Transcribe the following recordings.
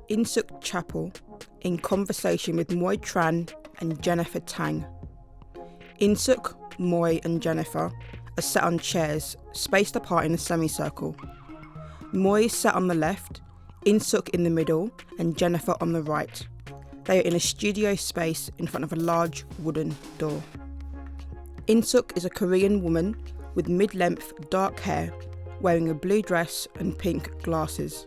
In-Sook Chappell in conversation with Moi Tran and Jennifer Tang. In-Sook, Moi and Jennifer are sat on chairs, spaced apart in a semicircle. Moi is sat on the left, In-Sook in the middle and Jennifer on the right. They are in a studio space in front of a large wooden door. In-Sook is a Korean woman with mid-length dark hair, wearing a blue dress and pink glasses.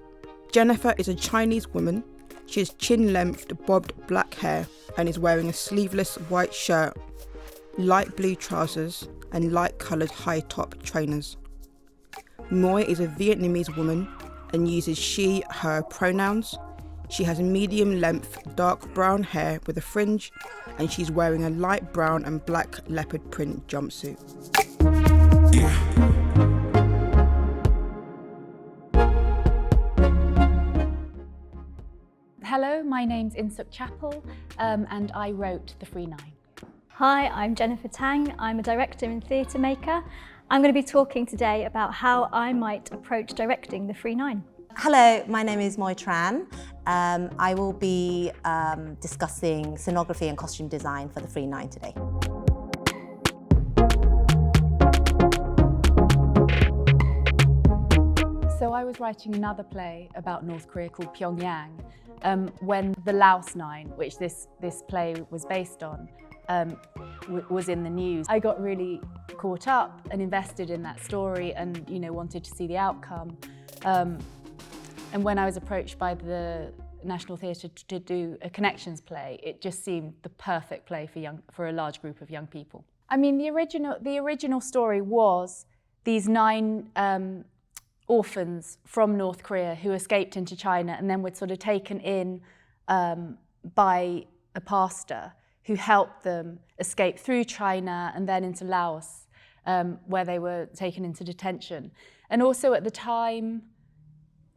Jennifer is a Chinese woman. She has chin-length bobbed black hair and is wearing a sleeveless white shirt, light blue trousers and light-coloured high-top trainers. Moi is a Vietnamese woman and uses she, her pronouns. She has medium-length dark brown hair with a fringe and she's wearing a light brown and black leopard print jumpsuit. Hello, my name's In-Sook Chappell and I wrote the Free9. Hi, I'm Jennifer Tang. I'm a director and theatre maker. I'm going to be talking today about how I might approach directing the Free9. Hello, my name is Moi Tran. I will be discussing scenography and costume design for the Free9 today. So I was writing another play about North Korea called Pyongyang when the Laos 9, which this play was based on, was in the news. I got really caught up and invested in that story and wanted to see the outcome. And when I was approached by the National Theatre to do a connections play, it just seemed the perfect play for a large group of young people. I mean, the original story was these 9 orphans from North Korea who escaped into China and then were sort of taken in by a pastor who helped them escape through China and then into Laos, where they were taken into detention. And also at the time,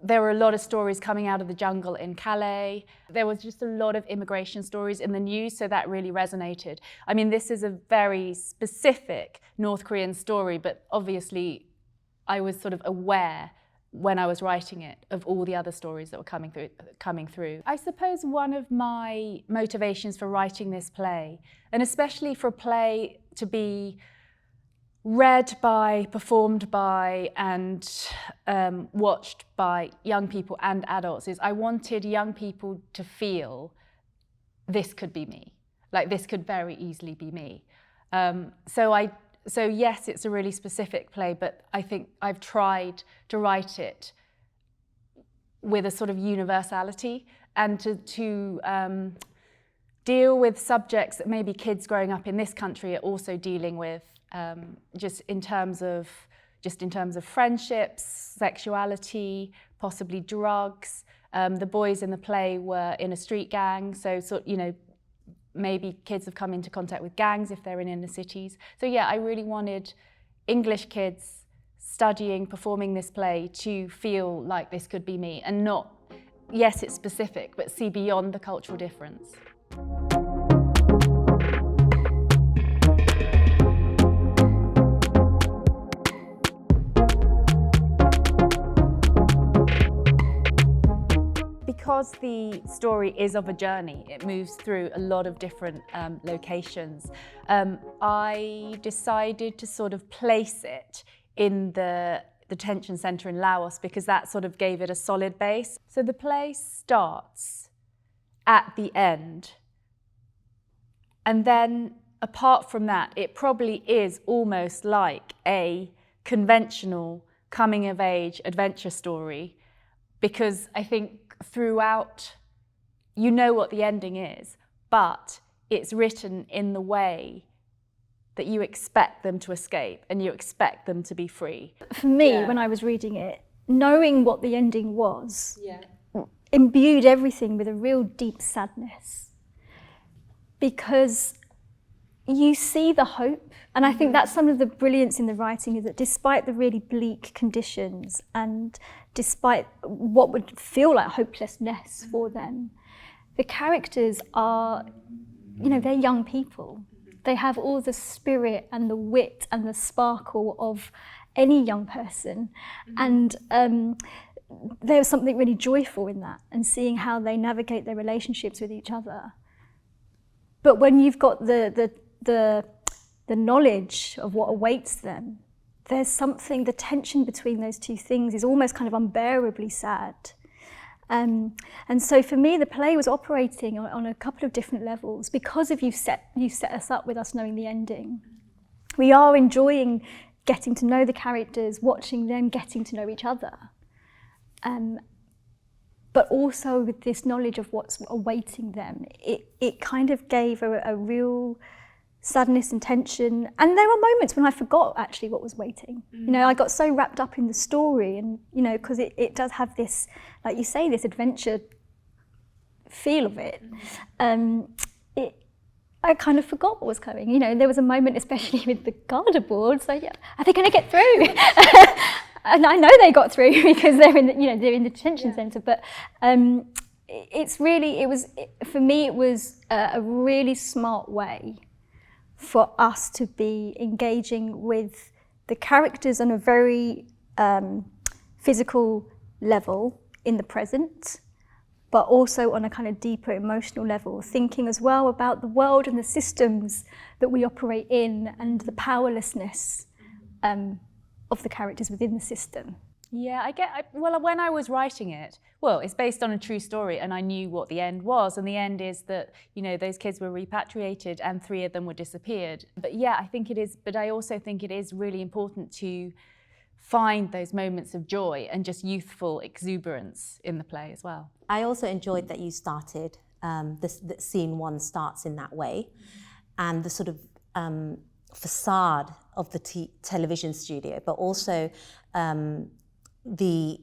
there were a lot of stories coming out of the jungle in Calais. There was just a lot of immigration stories in the news, so that really resonated. I mean, this is a very specific North Korean story, but obviously I was sort of aware when I was writing it of all the other stories that were coming through. I suppose one of my motivations for writing this play, and especially for a play to be read by, performed by, and watched by young people and adults, is I wanted young people to feel this could be me. Like, this could very easily be me. So yes, it's a really specific play, but I think I've tried to write it with a sort of universality and to deal with subjects that maybe kids growing up in this country are also dealing with, just in terms of friendships, sexuality, possibly drugs. The boys in the play were in a street gang, so maybe kids have come into contact with gangs if they're in inner cities. So yeah, I really wanted English kids studying, performing this play to feel like this could be me and not, yes, it's specific, but see beyond the cultural difference. Because the story is of a journey, it moves through a lot of different locations. I decided to sort of place it in the detention centre in Laos because that sort of gave it a solid base. So the play starts at the end, and then apart from that, it probably is almost like a conventional coming-of-age adventure story, because I think throughout, you know what the ending is, but it's written in the way that you expect them to escape and you expect them to be free. For me, when I was reading it, knowing what the ending was imbued everything with a real deep sadness, because you see the hope. And I think that's some of the brilliance in the writing, is that despite the really bleak conditions and despite what would feel like hopelessness for them, the characters are, they're young people. They have all the spirit and the wit and the sparkle of any young person. And there was something really joyful in that, and seeing how they navigate their relationships with each other. But when you've got the knowledge of what awaits them, there's something, the tension between those two things is almost kind of unbearably sad. And so for me, the play was operating on a couple of different levels. Because of you set us up with us knowing the ending, we are enjoying getting to know the characters, watching them getting to know each other. But also with this knowledge of what's awaiting them, it kind of gave a real sadness and tension. And there were moments when I forgot actually what was waiting. You know, I got so wrapped up in the story, and, you know, because it does have this, like you say, this adventure feel of it. I kind of forgot what was coming. You know, there was a moment, especially with the Garda boards, like, are they going to get through? And I know they got through because they're in the, you know, they're in the detention centre. But it's really, for me, it was a really smart way for us to be engaging with the characters on a very physical level in the present, but also on a kind of deeper emotional level, thinking as well about the world and the systems that we operate in and the powerlessness of the characters within the system. Yeah, well, when I was writing it, well, it's based on a true story, and I knew what the end was, and the end is that, you know, those kids were repatriated and 3 of them were disappeared. But yeah, I think it is, but I also think it is really important to find those moments of joy and just youthful exuberance in the play as well. I also enjoyed that you started, that scene 1 starts in that way, and the sort of facade of the television studio, but also the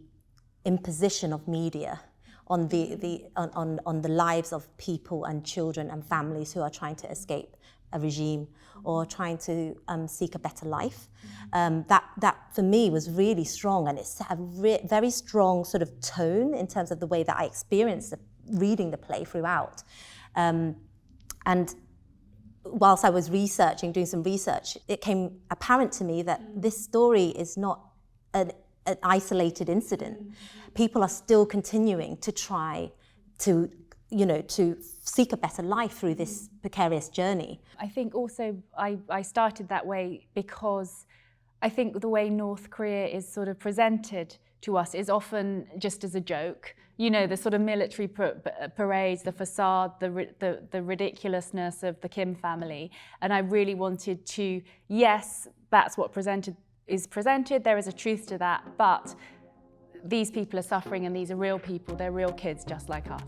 imposition of media on the lives of people and children and families who are trying to escape a regime or trying to seek a better life. That for me was really strong, and it's a very strong sort of tone in terms of the way that I experienced reading the play throughout. And whilst I was doing some research, it came apparent to me that this story is not an isolated incident. People are still continuing to try to, you know, to seek a better life through this precarious journey. I think also I started that way because I think the way North Korea is sort of presented to us is often just as a joke. You know, the sort of military parades, the facade, the ridiculousness of the Kim family. And I really wanted to, yes, that's what is presented, there is a truth to that, but these people are suffering and these are real people, they're real kids just like us.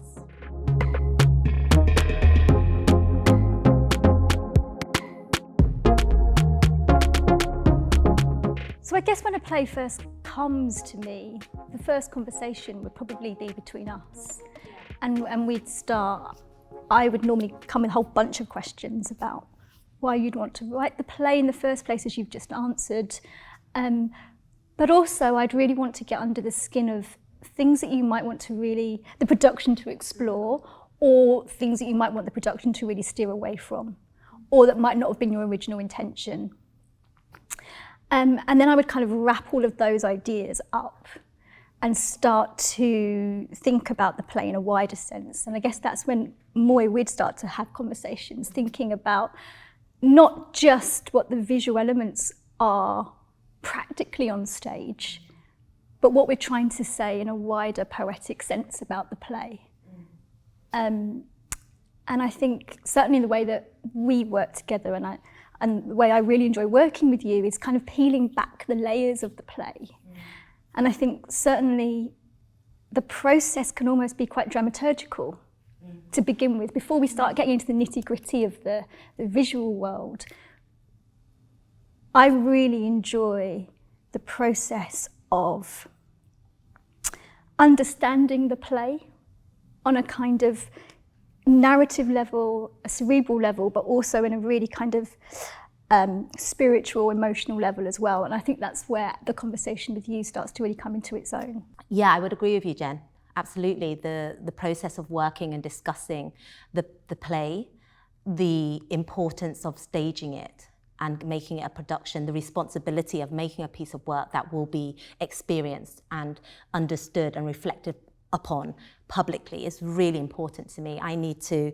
So I guess when a play first comes to me, the first conversation would probably be between us. And we'd start, I would normally come with a whole bunch of questions about why you'd want to write the play in the first place, as you've just answered. But also I'd really want to get under the skin of things that you might want to really, the production to explore, or things that you might want the production to really steer away from, or that might not have been your original intention. And then I would kind of wrap all of those ideas up and start to think about the play in a wider sense. And I guess that's when we'd start to have conversations, thinking about not just what the visual elements are practically on stage, but what we're trying to say in a wider poetic sense about the play. And I think certainly the way that we work together, and the way I really enjoy working with you, is kind of peeling back the layers of the play. And I think certainly the process can almost be quite dramaturgical to begin with, before we start getting into the nitty-gritty of the visual world. I really enjoy the process of understanding the play on a kind of narrative level, a cerebral level, but also in a really kind of spiritual, emotional level as well. And I think that's where the conversation with you starts to really come into its own. Yeah, I would agree with you, Jen. Absolutely. The process of working and discussing the play, the importance of staging it, and making it a production, the responsibility of making a piece of work that will be experienced and understood and reflected upon publicly is really important to me. I need to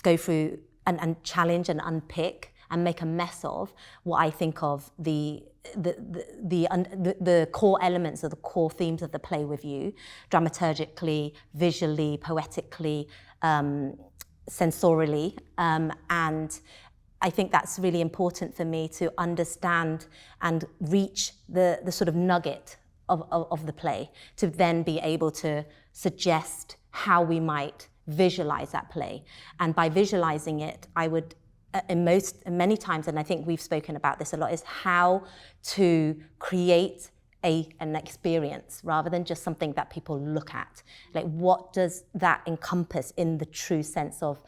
go through and challenge and unpick and make a mess of what I think of the core elements of the core themes of the play with you, dramaturgically, visually, poetically, sensorially, and I think that's really important for me to understand and reach the sort of nugget of the play, to then be able to suggest how we might visualize that play. And by visualizing it, I would, many times, and I think we've spoken about this a lot, is how to create an experience rather than just something that people look at. Like, what does that encompass in the true sense of,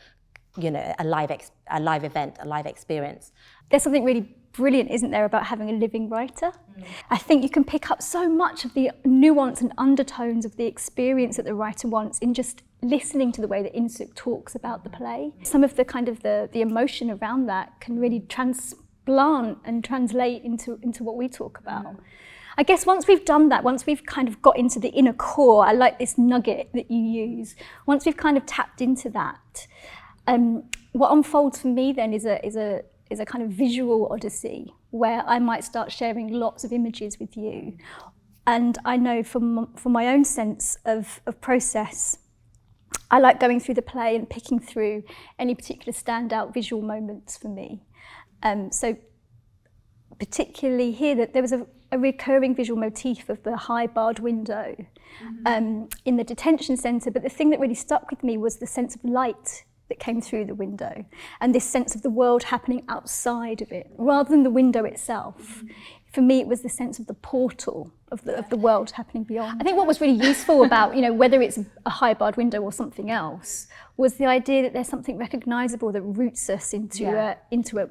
you know, a live event, a live experience? There's something really brilliant, isn't there, about having a living writer? I think you can pick up so much of the nuance and undertones of the experience that the writer wants in just listening to the way that In-Sook talks about the play. Some of the kind of the emotion around that can really transplant and translate into what we talk about. I guess once we've done that, once we've kind of got into the inner core, I like this nugget that you use, once we've kind of tapped into that, what unfolds for me then is a kind of visual odyssey where I might start sharing lots of images with you. And I know from my own sense of process, I like going through the play and picking through any particular standout visual moments for me. So particularly here, that there was a recurring visual motif of the high barred window in the detention centre, but the thing that really stuck with me was the sense of light that came through the window and this sense of the world happening outside of it rather than the window itself. For me, it was the sense of the portal of the world happening beyond. I think what was really useful about, you know, whether it's a high barred window or something else, was the idea that there's something recognisable that roots us into a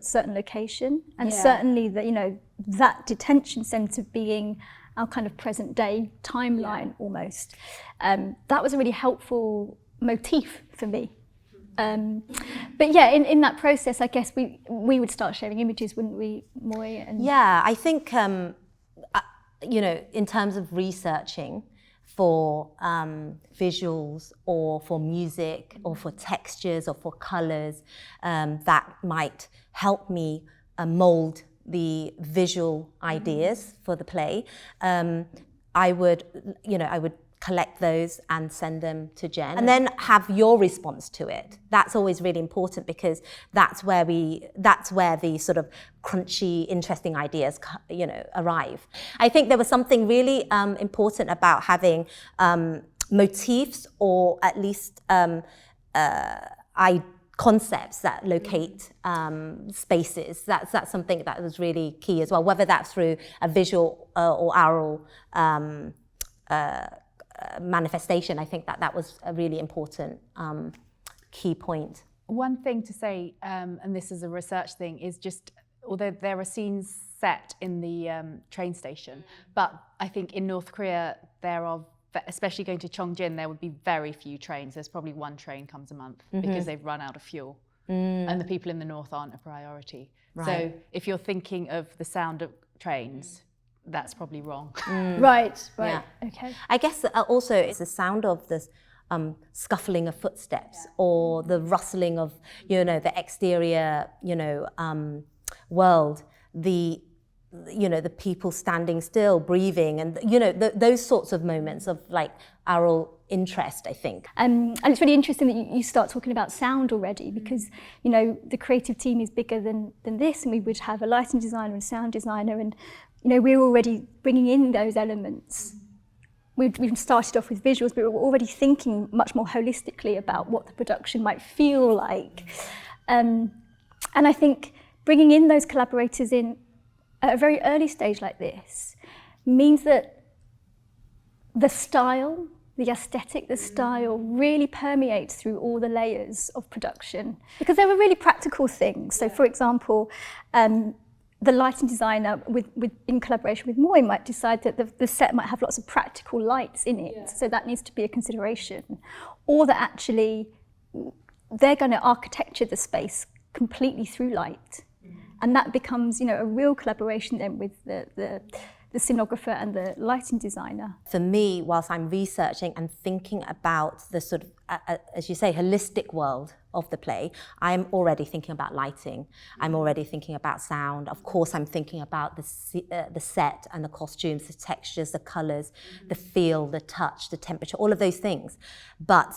certain location, and certainly that, you know, that detention centre being our kind of present day timeline almost. That was a really helpful motif for me. But yeah, in that process, I guess we would start sharing images, wouldn't we, Moy? Yeah, I think, you know, in terms of researching for visuals or for music or for textures or for colours that might help me mould the visual ideas for the play, I would collect those and send them to Jen, and then have your response to it. That's always really important, because that's where the sort of crunchy, interesting ideas, you know, arrive. I think there was something really important about having motifs, or at least concepts that locate spaces. That's something that was really key as well, whether that's through a visual or oral manifestation. I think that was a really important key point. One thing to say, and this is a research thing, is just, although there are scenes set in the train station, but I think in North Korea there are, especially going to Chongjin, there would be very few trains. There's probably one train comes a month because they've run out of fuel, and the people in the north aren't a priority. Right. So if you're thinking of the sound of trains, that's probably wrong. Right. Yeah. Okay. I guess also it's the sound of this scuffling of footsteps, or the rustling of, you know, the exterior, you know, world, the people standing still, breathing, and, you know, those sorts of moments of like aural interest, I think. And it's really interesting that you start talking about sound already, because, you know, the creative team is bigger than this, and we would have a lighting designer and sound designer, and, you know, we're already bringing in those elements. We've started off with visuals, but we're already thinking much more holistically about what the production might feel like. And I think bringing in those collaborators in at a very early stage like this means that the style, the aesthetic, the style really permeates through all the layers of production, because there were really practical things. So, for example, the lighting designer, in collaboration with Moy, might decide that the set might have lots of practical lights in it, so that needs to be a consideration. Or that actually they're going to architecture the space completely through light. And that becomes, you know, a real collaboration then with the scenographer and the lighting designer. For me, whilst I'm researching and thinking about the sort of, as you say, holistic world of the play, I'm already thinking about lighting. I'm already thinking about sound. Of course, I'm thinking about the set and the costumes, the textures, the colours, the feel, the touch, the temperature, all of those things. But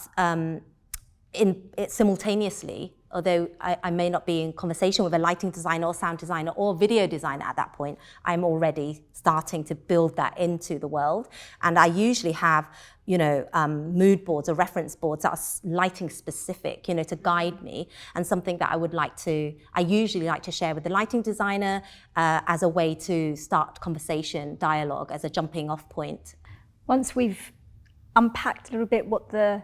simultaneously, although I may not be in conversation with a lighting designer or sound designer or video designer at that point, I'm already starting to build that into the world. And I usually have, you know, mood boards or reference boards that are lighting specific, you know, to guide me, and something that I usually like to share with the lighting designer as a way to start conversation, dialogue, as a jumping off point. Once we've unpacked a little bit what the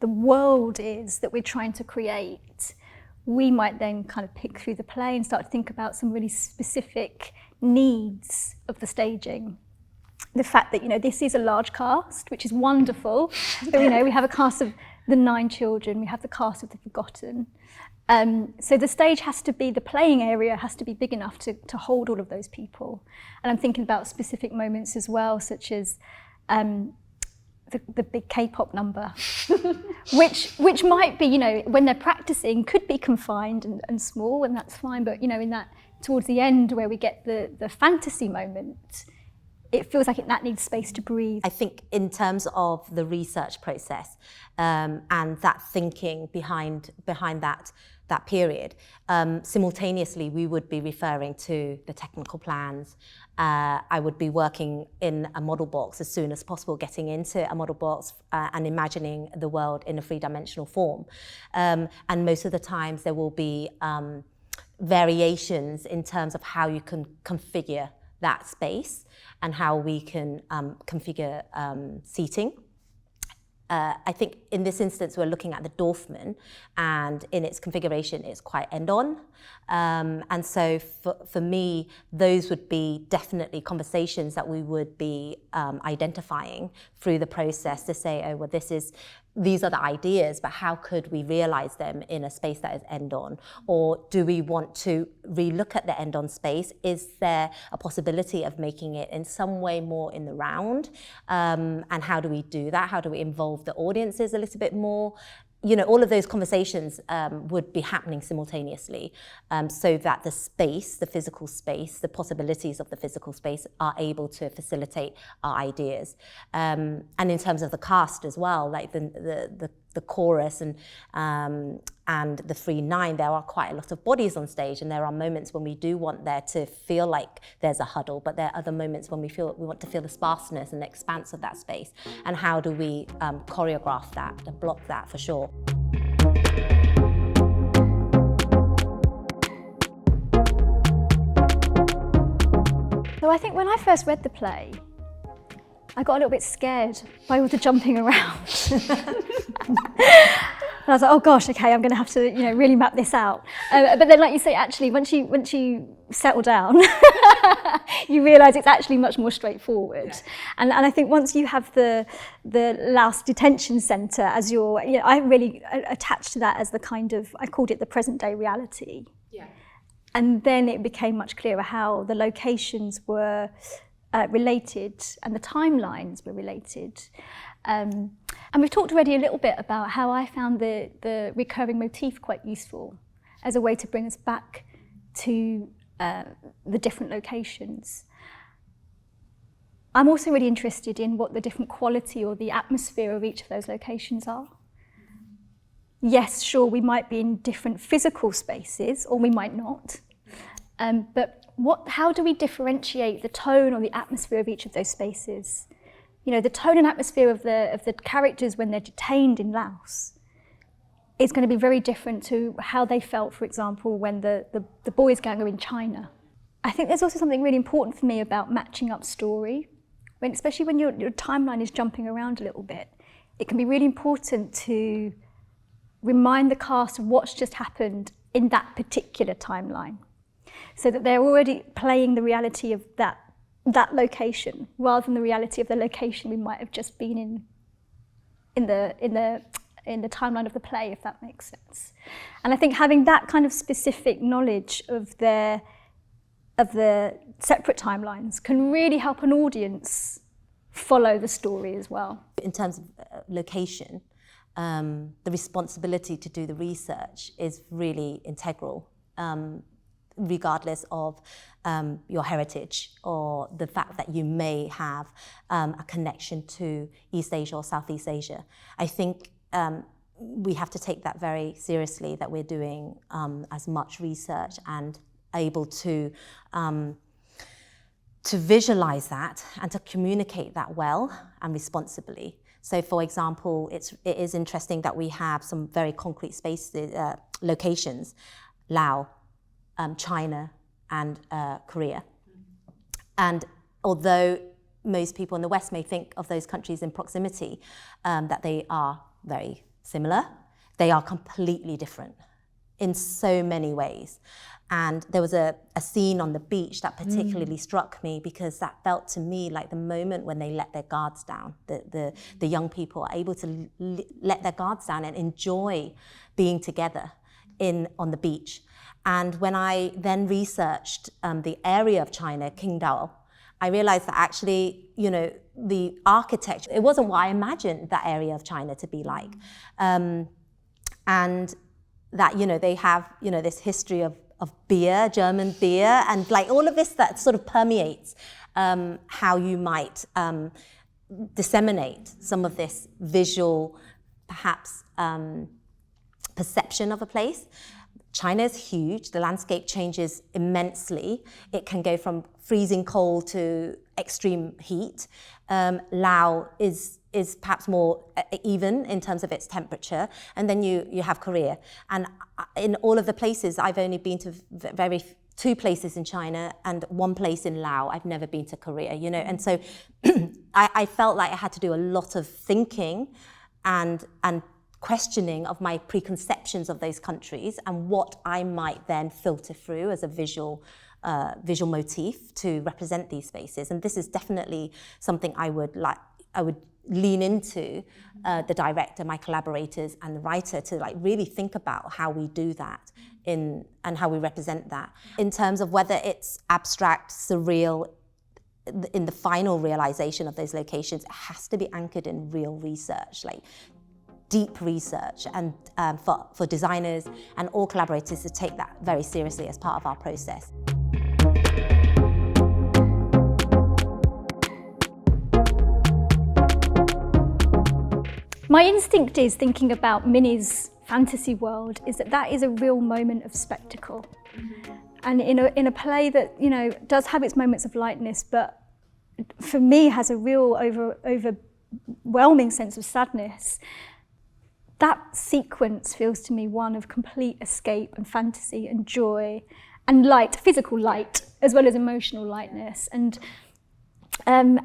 world is that we're trying to create, we might then kind of pick through the play and start to think about some really specific needs of the staging. The fact that, you know, this is a large cast, which is wonderful. But, you know, we have a cast of the 9 children, we have the cast of the Forgotten. So the stage has to be, the playing area has to be big enough to hold all of those people. And I'm thinking about specific moments as well, such as the big K-pop number, which might be, you know, when they're practicing, could be confined and small, and that's fine. But, you know, in that, towards the end where we get the fantasy moment, it feels like that needs space to breathe. I think in terms of the research process and that thinking behind that period, simultaneously we would be referring to the technical plans. I would be working in a model box as soon as possible, getting into a model box and imagining the world in a three-dimensional form. And most of the times there will be variations in terms of how you can configure that space and how we can configure seating. I think in this instance, we're looking at the Dorfman, and in its configuration, it's quite end-on. And so for me, those would be definitely conversations that we would be identifying through the process to say, oh, well, these are the ideas, but how could we realize them in a space that is end-on? Or do we want to relook at the end-on space? Is there a possibility of making it in some way more in the round? And how do we do that? How do we involve the audiences a little bit more? You know, all of those conversations would be happening simultaneously, so that the space, the physical space, the possibilities of the physical space are able to facilitate our ideas. And in terms of the cast as well, like the chorus and the Free9, there are quite a lot of bodies on stage, and there are moments when we do want there to feel like there's a huddle, but there are other moments when we want to feel the sparseness and the expanse of that space. And how do we choreograph that and block that for sure? So I think when I first read the play, I got a little bit scared by all the jumping around. And I was like, oh gosh, okay, I'm going to have to, you know, really map this out. But then, like you say, actually, once you settle down, you realise it's actually much more straightforward. Yeah. And I think once you have the Laos detention centre as your, you know, I really attached to that as the kind of, I called it the present day reality. Yeah. And then it became much clearer how the locations were related and the timelines were related. And we've talked already a little bit about how I found the recurring motif quite useful as a way to bring us back to the different locations. I'm also really interested in what the different quality or the atmosphere of each of those locations are. Yes, sure, we might be in different physical spaces, or we might not. But how do we differentiate the tone or the atmosphere of each of those spaces? You know, the tone and atmosphere of the characters when they're detained in Laos is going to be very different to how they felt, for example, when the boys' gang are in China. I think there's also something really important for me about matching up story, especially when your timeline is jumping around a little bit. It can be really important to remind the cast of what's just happened in that particular timeline, so that they're already playing the reality of that location rather than the reality of the location we might have just been in the timeline of the play, if that makes sense. And I think having that kind of specific knowledge of their the separate timelines can really help an audience follow the story as well. In terms of location, the responsibility to do the research is really integral, regardless of your heritage or the fact that you may have a connection to East Asia or Southeast Asia. I think we have to take that very seriously, that we're doing as much research and able to visualize that and to communicate that well and responsibly. So, for example, it is interesting that we have some very concrete spaces, locations, Laos, China, and Korea. And although most people in the West may think of those countries in proximity, that they are very similar, they are completely different in so many ways. And there was a scene on the beach that particularly struck me, because that felt to me like the moment when they let their guards down. The young people are able to let their guards down and enjoy being together on the beach. And when I then researched the area of China, Qingdao, I realized that actually, the architecture, it wasn't what I imagined that area of China to be like. And that, they have, this history of beer, German beer, and like all of this that sort of permeates how you might disseminate some of this visual, perhaps, perception of a place. China is huge. The landscape changes immensely. It can go from freezing cold to extreme heat. Laos is perhaps more even in terms of its temperature. And then you have Korea. And in all of the places, I've only been to two places in China and one place in Laos. I've never been to Korea, And so I felt like I had to do a lot of thinking and questioning of my preconceptions of those countries and what I might then filter through as a visual motif to represent these spaces. And this is definitely something I would lean into the director, my collaborators, and the writer to really think about how we do that and how we represent that. In terms of whether it's abstract, surreal, in the final realization of those locations, it has to be anchored in real research, deep research, and for designers and all collaborators to take that very seriously as part of our process. My instinct is, thinking about Minnie's fantasy world, is that is a real moment of spectacle. And in a play that, does have its moments of lightness, but for me has a real overwhelming sense of sadness. That sequence feels to me one of complete escape and fantasy and joy and light, physical light, as well as emotional lightness. And I'd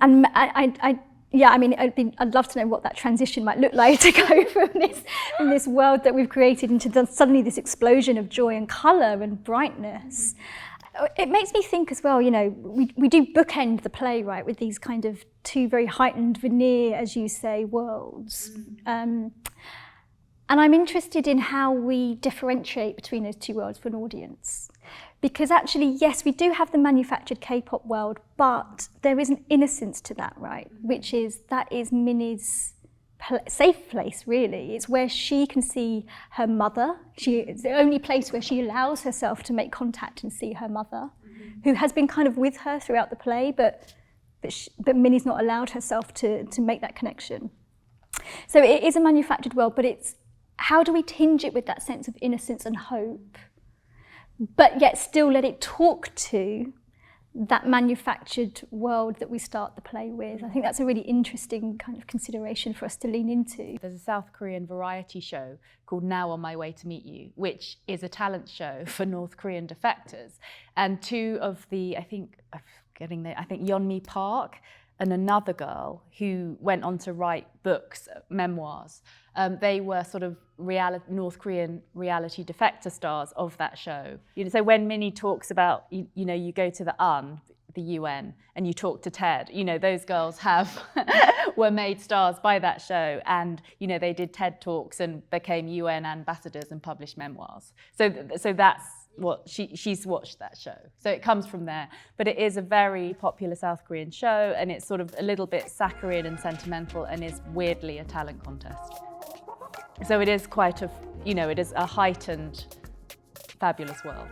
love to know what that transition might look like, to go from this world that we've created into suddenly this explosion of joy and colour and brightness. It makes me think as well, we do bookend the play, right, with these kind of two very heightened veneer, as you say, worlds. And I'm interested in how we differentiate between those two worlds for an audience. Because actually, yes, we do have the manufactured K-pop world, but there is an innocence to that, right? That is Minnie's safe place, really. It's where she can see her mother. It's the only place where she allows herself to make contact and see her mother, who has been kind of with her throughout the play, but Minnie's not allowed herself to make that connection. So it is a manufactured world, but it's how do we tinge it with that sense of innocence and hope, but yet still let it talk to that manufactured world that we start the play with? I think that's a really interesting kind of consideration for us to lean into. There's a South Korean variety show called Now on My Way to Meet You, which is a talent show for North Korean defectors. And two of I think Yeonmi Park and another girl who went on to write books, memoirs. They were sort of North Korean reality defector stars of that show. So when Minnie talks about, you go to the UN, and you talk to TED, those girls were made stars by that show, and they did TED Talks and became UN ambassadors and published memoirs. So that's what she's watched that show. So it comes from there. But it is a very popular South Korean show, and it's sort of a little bit saccharine and sentimental, and is weirdly a talent contest. So it is quite a, it is a heightened, fabulous world.